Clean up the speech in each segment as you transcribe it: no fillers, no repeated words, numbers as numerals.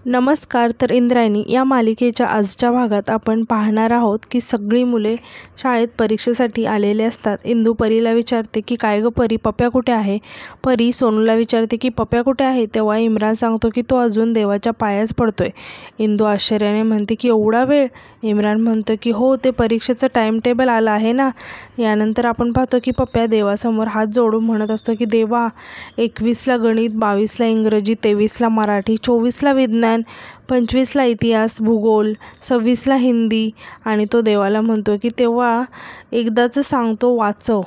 नमस्कार. तर इंद्रायणी या मालिकेच्या आजच्या भागात आपण पाहणार आहोत की सगळी मुले शाळेत परीक्षेसाठी आलेले असतात. इंदू परीला विचारते की काय गं परी, पप्या कुठे आहे? परी सोनूला विचारते की पप्या कुठे आहे? तेव्हा इम्रान सांगतो की तो अजून देवाच्या पायाच पडतोय. इंदू आश्चर्याने म्हणते की एवढा वेळ? इम्रान म्हणतो की हो, ते परीक्षेचं टाइम टेबल आलं आहे ना. यानंतर आपण पाहतो की पप्या देवासमोर हात जोडून म्हणत असतो की देवा, 21ला गणित, 22ला इंग्रजी, 23ला मराठी, 24ला विज्ञान, 25ला इतिहास, भूगोल, 26ला हिंदी. आणि तो देवाला म्हणतो की तेव्हा एकदाचं सांगतो वाचव,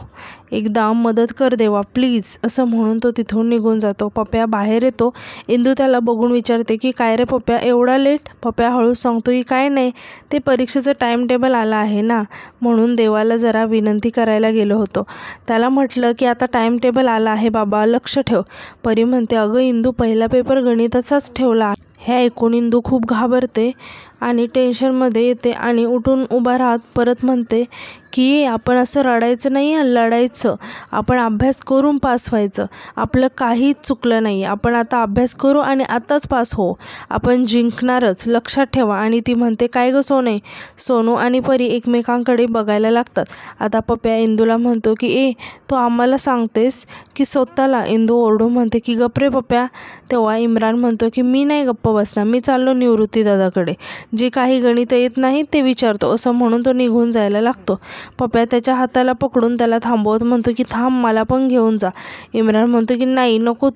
एकदा मदत कर देवा प्लीज, असं म्हणून तो तिथून निघून जातो. पप्या बाहेर येतो. इंदू त्याला बघून विचारते की काय रे पप्या, एवढा लेट? पप्या हळूच सांगतो की काय नाही, ते परीक्षेचं टाइम टेबल आलं आहे ना, म्हणून देवाला जरा विनंती करायला गेलो होतो. त्याला म्हटलं की आता टाइम टेबल आलं आहे बाबा, लक्ष ठेव. परी म्हणते अगं इंदू, पहिला पेपर गणिताचाच ठेवला. हे ऐकून इंदू खूप घाबरते आणि टेन्शनमध्ये येते आणि उठून उभा राहत परत म्हणते की आपण असं रडायचं नाही, लढायचं. आपण अभ्यास करून पास व्हायचं. आपलं काहीच चुकलं नाही. आपण आता अभ्यास करू आणि आताच पास हो. आपण जिंकणारच, लक्षात ठेवा. आणि ती म्हणते काय गं सोने? सोनू आणि परी एकमेकांकडे बघायला लागतात. आता पप्या इंदूला म्हणतो की तो आम्हाला सांगतेस की स्वतःला? इंदू ओरडून म्हणते की गप्प रे पप्या. तेव्हा इम्रान म्हणतो की मी नाही गप्प बसणार, मी चाललो निवृत्ती दादाकडे, जे काही गणित येत नाही ते विचारतो. असं म्हणून तो निघून जायला लागतो. पप्या त्याच्या हाताला पकडून त्याला थांबवत म्हणतो की थांब, मला पण घेऊन जा. इम्रान म्हणतो की नाही नको,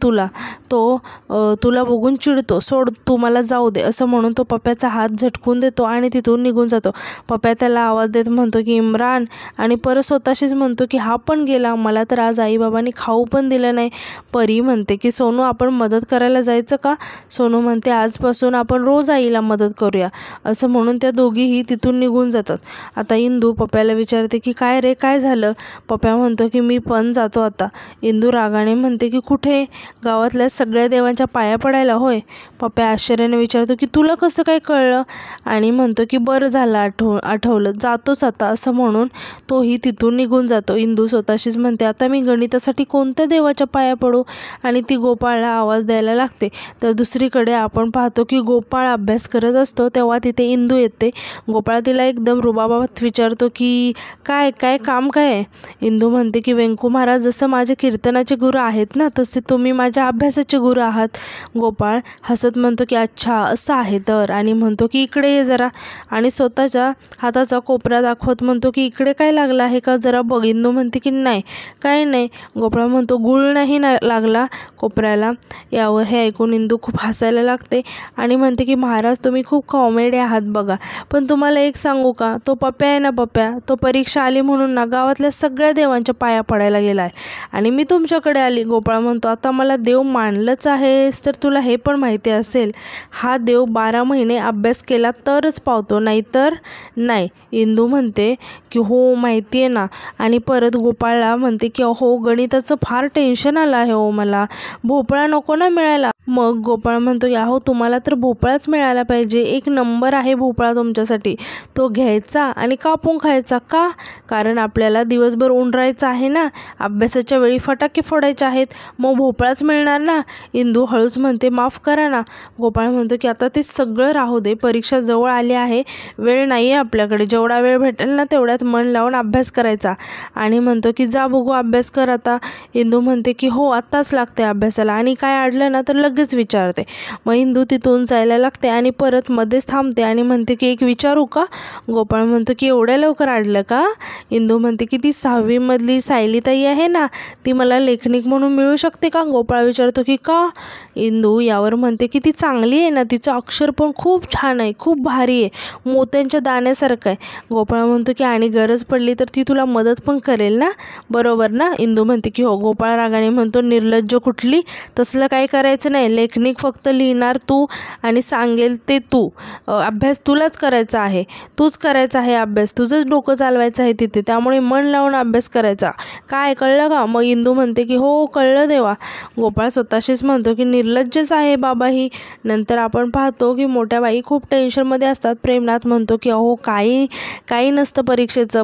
तुला बघून चिडतो, सोड, तू मला जाऊ दे. असं म्हणून तो पप्याचा हात झटकून देतो आणि तिथून निघून जातो. पप्या त्याला आवाज देत म्हणतो की इम्रान, आणि परत स्वतःशीच म्हणतो की हा पण गेला, मला तर आज आईबाबांनी खाऊ पण दिलं नाही. परी म्हणते की सोनू, आपण मदत करायला जायचं का? सोनू म्हणते आजपासून आपण रोज आईला मदत करूया. असं म्हणून त्या दोघीही तिथून निघून जातात. आता इंदू पप्याला विचारते की काय रे, काय झालं? पप्या म्हणतो की मी पण जातो आता. इंदू रागाने म्हणते की कुठे? गावातल्या सगळ्या देवांच्या पाया पडायला होय? पप्या आश्चर्याने विचारतो की तुला कसं काय कळलं? आणि म्हणतो की बरं झालं आठवलं, जातोच आता. असं म्हणून तोही तिथून निघून जातो. इंदू स्वतःशीच म्हणते आता मी गणितासाठी कोणत्या देवाच्या पाया पडू? आणि ती गोपाळला आवाज द्यायला लागते. तर दुसरीकडे आपण पाहतो की गोपाळ अभ्यास करत असतो. तेव्हा तिथे इंदू येते. गोपाळ तिला एकदम रुबाबात विचारतो की काय काम काय आहे? इंदू म्हणते की वेंकू महाराज जसं माझे कीर्तनाचे गुरु आहेत ना, तसे तुम्ही माझ्या अभ्यासाचे गुरु आहात. गोपाळ हसत म्हणतो की अच्छा असं आहे तर, आणि म्हणतो की इकडे ये जरा. आणि स्वतःच्या हाताचा कोपरा दाखवत म्हणतो की इकडे काय लागला आहे का, जरा बघ. इंदू म्हणते की नाही, काय नाही. गोपाळ म्हणतो गुळ नाही लागला कोपऱ्याला. यावर हे ऐकून इंदू खूप हसायला लागते आणि म्हणते की महाराज तुम्ही खूप कॉमेडी आहात बघा. पण तुम्हाला एक सांगू का, तो पप्या आहे ना पप्या, तो परीक्षा आली म्हणून ना गावातल्या सगळ्या देवांच्या पाया पडायला गेला आहे आणि मी तुमच्याकडे आली. गोपाळ म्हणतो आता मला देव मानलंच आहेस तर तुला हे पण माहिती असेल, हा देव 12 महिने अभ्यास केला तरच पावतो, नाहीतर नाही. इंदू म्हणते की हो माहिती आहे ना. आणि परत गोपाळला म्हणते की हो गणिताचं फार टेन्शन आलं आहे हो मला, भोपळा नको ना मिळायला? मग गोपाळ म्हणतो की अहो तुम्हाला तर भोपळाच मिळाला पाहिजे, 1 नंबर आहे भोपळा तुमच्यासाठी. तो घ्यायचा आणि कापून खायचा. का? कारण आपल्याला दिवसभर उंडरायचं आहे ना, अभ्यासाच्या वेळी फटाके फोडायचे आहेत, मग भोपळाच मिळणार ना. इंदू हळूच म्हणते माफ करा ना. गोपाळ म्हणतो की आता ते सगळं राहू दे, परीक्षा जवळ आली आहे, वेळ नाही आहे आपल्याकडे, जेवढा वेळ भेटेल ना तेवढ्यात मन लावून अभ्यास करायचा. आणि म्हणतो की जा बघू अभ्यास कर आता. इंदू म्हणते की हो आत्ताच लागते अभ्यासाला, आणि काय अडलं ना तर लगेच विचारते. मग इंदू तिथून जायला लागते आणि परत मध्येच थांबते आणि म्हणते की एक विचारू का? गोपाळ म्हणतो की एवढ्या लवकर अडलं का? इंदू म्हणते की ती 6वी मधली सायलीताई आहे ना, ती मला लेखनिक म्हणून मिळू शकते का? गोपाळ विचारतो की का? इंदू यावर म्हणते की ती चांगली आहे ना, तिचं अक्षर पण खूप छान आहे, खूप भारी आहे, मोत्यांच्या दाण्यासारखं आहे. गोपाळ म्हणतो की आणि गरज पडली तर ती तुला मदत पण करेल ना, बरोबर ना? इंदू म्हणते की हो. गोपाळ रागाने म्हणतो निर्लज्ज कुठली, तसलं काही करायचं नाही, लेखनिक फक्त लिहिणार तू आणि सांगेल ते तू. अभ्यास तुलाच करायचा आहे, तूच करायचा आहे अभ्यास, तुझंच डोकं चालवायचं आहे तिथे, त्यामुळे मन लावून अभ्यास करायचा. काय कळलं का? मग इंदू म्हणते की हो कळलं देवा. गोपाळ स्वतःशीच म्हणतो की निर्लज्जच आहे बाबा ही. नंतर आपण पाहतो की मोठ्या बाई खूप टेन्शनमध्ये असतात. प्रेमनाथ म्हणतो की अहो काही नसतं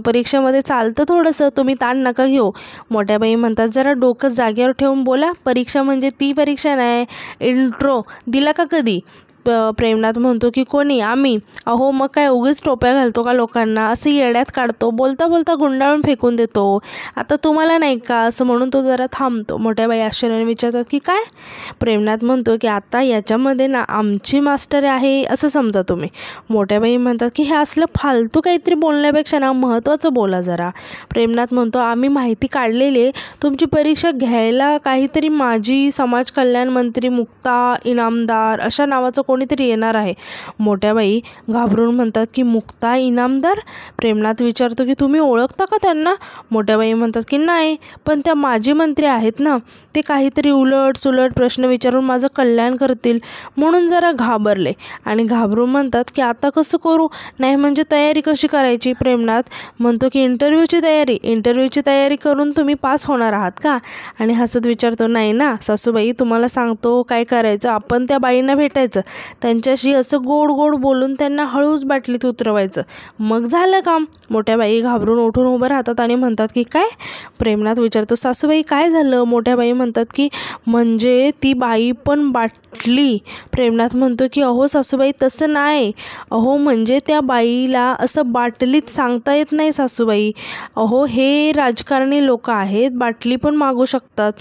परीक्षेमध्ये चालतं थोडंसं, तुम्ही ताण नका घेऊ. मोठ्या बाई म्हणतात जरा डोकं जागेवर ठेवून बोला, परीक्षा म्हणजे ती परीक्षा नाही, इंट्रो दिला का कधी? प्रेमनाथ म्हणतो की कोणी? आम्ही. अहो मग काय उगीच टोप्या घालतो का लोकांना, असं येड्यात काढतो, बोलता बोलता गुंडाळून फेकून देतो, आता तुम्हाला नाही का, असं म्हणून तो जरा थांबतो. मोठ्या बाई आश्चर्याने विचारतात की काय? प्रेमनाथ म्हणतो की आता याच्यामध्ये ना आमची मास्टर आहे असं समजा तुम्ही. मोठ्या बाई म्हणतात की हे असलं फालतू काहीतरी बोलण्यापेक्षा ना महत्त्वाचं बोला जरा. प्रेमनाथ म्हणतो आम्ही माहिती काढलेली आहे, तुमची परीक्षा घ्यायला काहीतरी माजी समाज कल्याण मंत्री मुक्ता इनामदार अशा नावाचं कोणीतरी येणार आहे. मोठ्या बाई घाबरून म्हणतात की मुक्ता इनामदार? प्रेमनाथ विचारतो की तुम्ही ओळखता का त्यांना? मोठ्या बाई म्हणतात की नाही, पण त्या माजी मंत्री आहेत ना, ते काहीतरी उलट सुलट प्रश्न विचारून माझं कल्याण करतील म्हणून जरा घाबरले. आणि घाबरून म्हणतात की आता कसं करू? नाही म्हणजे तयारी कशी करायची? प्रेमनाथ म्हणतो की इंटरव्ह्यूची तयारी करून तुम्ही पास होणार आहात का? आणि हसत विचारतो नाही ना सासूबाई, तुम्हाला सांगतो काय करायचं, आपण त्या बाईंना भेटायचं, त्यांच्याशी असं गोड गोड बोलून त्यांना हळूच बाटलीत उतरवायचं, मग झालं काम. मोठ्या बाई घाबरून उठून उभं राहतात आणि म्हणतात की काय? प्रेमनाथ विचारतो सासूबाई काय झालं? मोठ्या बाई म्हणतात की म्हणजे ती बाई पण बाटली. प्रेमनाथ म्हणतो की अहो सासूबाई तसं नाही, अहो म्हणजे त्या बाईला असं बाटलीत सांगता येत नाही सासूबाई, अहो हे राजकारणी लोक आहेत, बाटली पण मागू शकतात,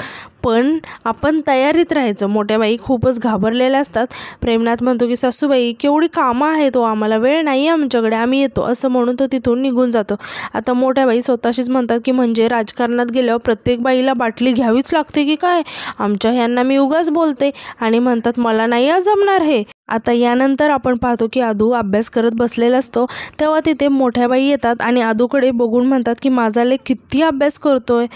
पण आपण तयारीत राहायचं. मोठ्या बाई खूपच घाबरलेल्या असतात. प्रेमनाथ म्हणतो की सासूबाई केवढी कामं आहेत, आम्हाला वेळ नाही आहे आमच्याकडे, आम्ही येतो, असं म्हणून तो तिथून निघून जातो. आता मोठ्या बाई स्वतःशीच म्हणतात की म्हणजे राजकारणात गेल्यावर प्रत्येक बाईला बाटली घ्यावीच लागते की काय? आमच्या ह्यांना मी उगाच बोलते. आणि म्हणतात मला नाही जमणार हे. आता यानंतर आपण पाहतो की आदू अभ्यास करत बसलेला असतो, तेव्हा तिथे मोठ्या बाई येतात आणि आदूकडे बघून म्हणतात की माझा लेक किती अभ्यास करतोय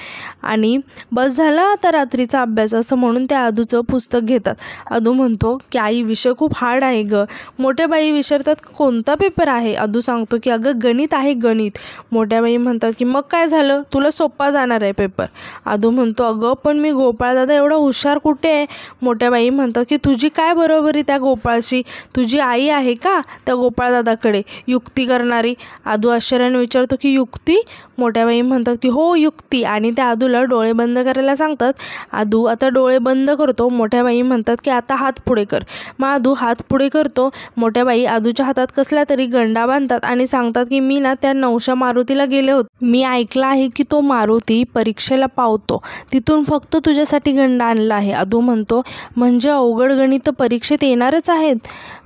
आणि बस झाला आता रात्रीचा अभ्यास, असं म्हणून त्या आदूचं पुस्तक घेतात. आदू म्हणतो की आई विषय खूप हार्ड आहे ग. मोठ्या बाई विचारतात कोणता पेपर आहे? आदू सांगतो की अगं गणित आहे गणित. मोठ्या बाई म्हणतात की मग काय झालं, तुला सोपा जाणार आहे पेपर. आदू म्हणतो अगं पण मी गोपाळ दादा एवढा हुशार कुठे आहे? मोठ्या बाई म्हणतात की तुझी काय बरोबरी त्या गोपाळ, तुझी आई आहे का त्या गोपाळदादाकडे युक्ती करणारी? आदू आश्चर्याने विचारतो की युक्ती? मोठ्या बाई म्हणतात की हो युक्ती, आणि त्या आदूला डोळे बंद करायला सांगतात. आदू आता डोळे बंद करतो. मोठ्या बाई म्हणतात की आता हात पुढे कर. मग आदू हात पुढे करतो. मोठ्या बाई आदूच्या हातात कसला तरी गंडा बांधतात आणि सांगतात की मी ना त्या नवशा मारुतीला गेले होते, मी ऐकलं आहे की तो मारुती परीक्षेला पावतो, तिथून फक्त तुझ्यासाठी गंडा आणला आहे. आदू म्हणतो म्हणजे अवघड गणित परीक्षेत येणारच आहेत?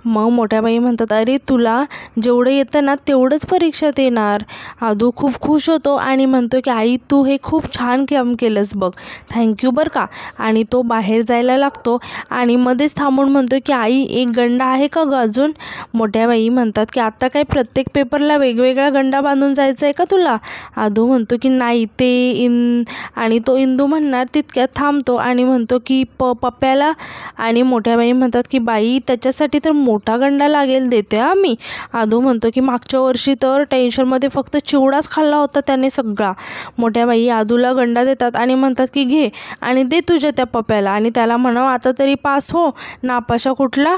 मग मोठ्या बाई म्हणतात अरे तुला जेवढं येतं ना तेवढंच परीक्षेत येणार. आदू खूप खुश होतो आणि म्हणतो की आई तू हे खूप छान काम केलंस बघ, थँक्यू बरं का. आणि तो बाहेर जायला लागतो आणि मध्येच थांबून म्हणतो की आई एक गंडा आहे का ग अजून? मोठ्या बाई म्हणतात की आता काय प्रत्येक पेपरला वेगवेगळा गंडा बांधून जायचं आहे का तुला? आदू म्हणतो की नाही ते आणि तो इंदू म्हणणार तितक्यात थांबतो आणि म्हणतो की पप्प्याला. आणि मोठ्या बाई म्हणतात की बाई त्याच्यासाठी तर मोठा गंडा लागेल, देते आम्ही. आदू म्हणतो की मागच्या वर्षी तर टेन्शनमध्ये फक्त चिवडाच खाल्ला होता त्याने सगळा. मोठ्या बाई आदूला गंडा देतात आणि म्हणतात की घे आणि दे तुझ्या त्या पप्प्याला आणि त्याला म्हणाव आता तरी पास हो, नापाशा कुठला.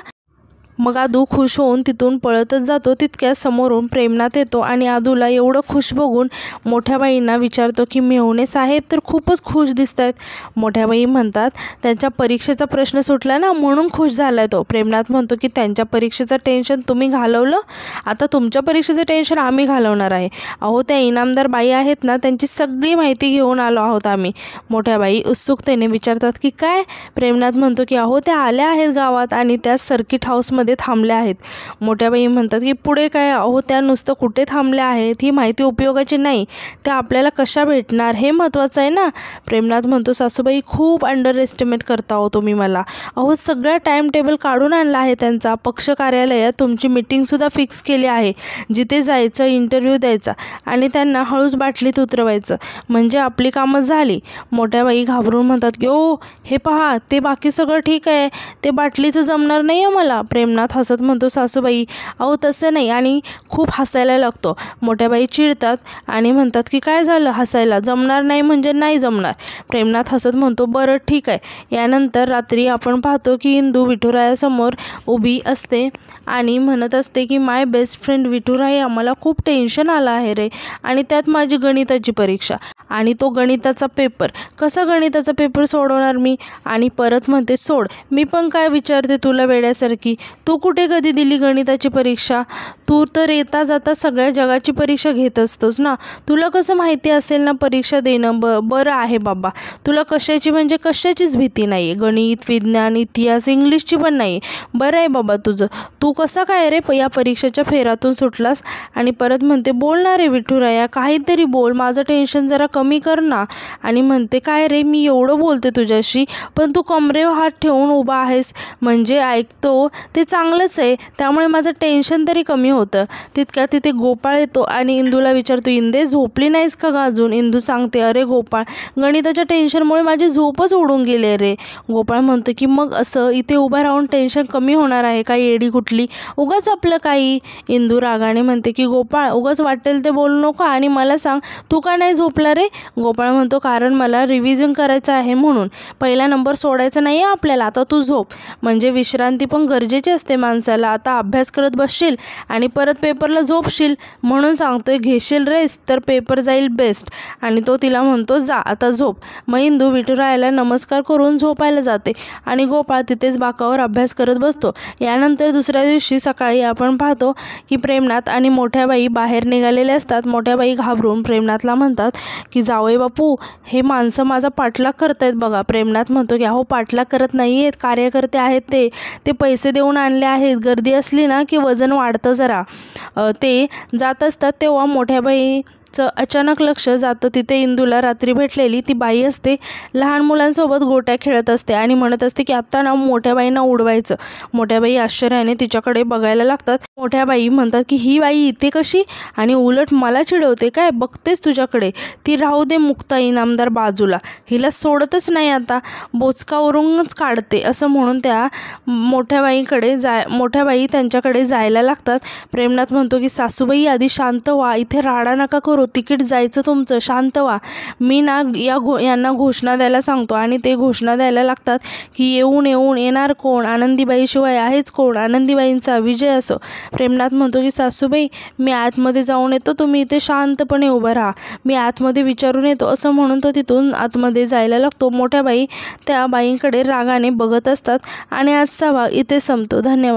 मग आदू खुश होऊन तिथून पळतच जातो. तितक्यात समोरून प्रेमनाथ येतो आणि आदूला एवढं खुश बघून मोठ्या बाईंना विचारतो की मेहुणे साहेब तर खूपच खुश दिसत आहेत. मोठ्या बाई म्हणतात त्यांच्या परीक्षेचा प्रश्न सुटला ना म्हणून खुश झालाय तो. प्रेमनाथ म्हणतो की त्यांच्या परीक्षेचं टेन्शन तुम्ही घालवलं, आता तुमच्या परीक्षेचं टेन्शन आम्ही घालवणार आहे. अहो त्या इनामदार बाई आहेत ना त्यांची सगळी माहिती घेऊन आलो आहोत आम्ही. मोठ्या बाई उत्सुकतेने विचारतात की काय? प्रेमनाथ म्हणतो की अहो त्या आल्या आहेत गावात आणि त्या सर्किट हाऊसमध्ये थांबल्या आहेत. मोठ्या बाई म्हणतात की पुढे काय? अहो त्या नुसतं कुठे थांबल्या आहेत ही माहिती उपयोगाची नाही, त्या आपल्याला कशा भेटणार हे महत्त्वाचं आहे ना. प्रेमनाथ म्हणतो सासूबाई खूप अंडर एस्टिमेट करता हो तुम्ही मला. अहो सगळा टाईम टेबल काढून आणला आहे त्यांचा, पक्ष कार्यालयात तुमची मीटिंगसुद्धा फिक्स केली आहे, जिथे जायचं, इंटरव्ह्यू द्यायचा आणि त्यांना हळूच बाटलीत उतरवायचं, म्हणजे आपली कामं झाली. मोठ्या बाई घाबरून म्हणतात की ओ हे पहा ते बाकी सगळं ठीक आहे, ते बाटलीचं जमणार नाही आहे मला. प्रेमनाथ हसत म्हणतो सासूबाई अहो तसं नाही, आणि खूप हसायला लागतो. मोठ्या बाई चिडतात आणि म्हणतात की काय झालं हसायला, जमणार नाही म्हणजे नाही जमणार. प्रेमनाथ हसत म्हणतो बरं ठीक आहे. यानंतर रात्री आपण पाहतो की इंदू विठुरायासमोर उभी असते आणि म्हणत असते की माय बेस्ट फ्रेंड विठुराया, मला खूप टेन्शन आलं आहे रे, आणि त्यात माझी गणिताची परीक्षा आणि तो गणिताचा पेपर, कसा गणिताचा पेपर सोडवणार मी? आणि परत म्हणते सोड, मी पण काय विचारते तुला वेड्यासारखी, तू कुठे कधी दिली गणिताची परीक्षा? तू तर येता जाता सगळ्या जगाची परीक्षा घेत असतोस ना, तुला कसं माहिती असेल ना परीक्षा देणं? बरं आहे बाबा, तुला कशाची म्हणजे कशाचीच भीती नाही आहे. गणित, विज्ञान, इतिहास, इंग्लिशची पण नाही. बरं आहे बाबा तुझं. तू कसा काय रे या परीक्षेच्या फेरातून सुटलास? आणि परत म्हणते, बोल ना रे विठुराया, काहीतरी बोल, माझं टेन्शन जरा कमी कर ना. आणि म्हणते, काय रे, मी एवढं बोलते तुझ्याशी, पण तू कमरेवर हात ठेवून उभा आहेस म्हणजे ऐकतो ते चांगलंच आहे, त्यामुळे माझं टेन्शन तरी कमी होतं. तितक्या तिथे गोपाळ येतो आणि इंदूला विचारतो, इंदे झोपली नाहीस का ग अजून? इंदू सांगते, अरे गोपाळ, गणिताच्या टेन्शनमुळे माझी झोपच उडून गेली रे. गोपाळ म्हणतो की मग असं इथे उभा राहून टेन्शन कमी होणार आहे का येडी कुठली? उगाच आपलं काही. इंदू रागाने म्हणते की गोपाळ, उगाच वाटेल ते बोलू नको आणि मला सांग, तू का नाही झोपला रे? गोपाळ म्हणतो, कारण मला रिव्हिजन करायचं आहे म्हणून. पहिला नंबर सोडायचा नाही आहे आपल्याला, आता तू झोप. म्हणजे विश्रांती पण गरजेची असते माणसाला. आता अभ्यास करत बसशील आणि परत पेपरला झोपशील, म्हणून सांगतोय घेशील रेस्ट तर पेपर जाईल बेस्ट. आणि तो तिला म्हणतो, जा आता झोप. मग इंदू विठुरायाला नमस्कार करून झोपायला जाते आणि गोपाळ तिथेच बाकावर अभ्यास करत बसतो. यानंतर दुसऱ्या दिवशी सकाळी आपण पाहतो की प्रेमनाथ आणि मोठ्याबाई बाहेर निघालेले असतात. मोठ्याबाई घाबरून प्रेमनाथला म्हणतात की जावई बापू, हे माणसं माझा पाठलाग करतायत बघा. प्रेमनाथ म्हणतो की अहो, पाठलाग करत नाही आहेत, कार्यकर्ते आहेत ते पैसे देऊन आणले आहेत. गर्दी असली ना की वजन वाढतं जरा. ते जात असतात तेव्हा मोठ्याबाईचं अचानक लक्ष जातं तिथे इंदूला रात्री भेटलेली ती बाई असते. लहान मुलांसोबत गोट्या खेळत असते आणि म्हणत असते की आत्ता ना मोठ्या बाईंना उडवायचं. मोठ्याबाई आश्चर्याने तिच्याकडे बघायला लागतात. मोठ्याबाई म्हणतात की ही बाई इथे कशी? आणि उलट मला चिडवते काय? बघतेच तुझ्याकडे. ती राहू दे मुक्ता इनामदार बाजूला, हिला सोडतच नाही आता, बोचकावरूनच काढते. असं म्हणून त्या मोठ्याबाई त्यांच्याकडे जायला लागतात. प्रेमनाथ म्हणतो की सासूबाई आधी शांत व्हा, इथे राडा नका करू, तिकीट जायचं तुमचं, शांत व्हा. मी ना यांना घोषणा द्यायला सांगतो. आणि ते घोषणा द्यायला लागतात की येणार कोण? आनंदीबाईशिवाय आहेच कोण? आनंदीबाईंचा विजय असो. प्रेमनाथ म्हणतो की सासूबाई, मी आतमध्ये जाऊन येतो, तुम्ही इथे शांतपणे उभं राहा, मी आतमध्ये विचारून येतो. असं म्हणून तो तिथून आतमध्ये जायला लागतो. मोठ्या बाई त्या बाईंकडे रागाने बघत असतात. आणि आजचा भाग इथे संपतो. धन्यवाद.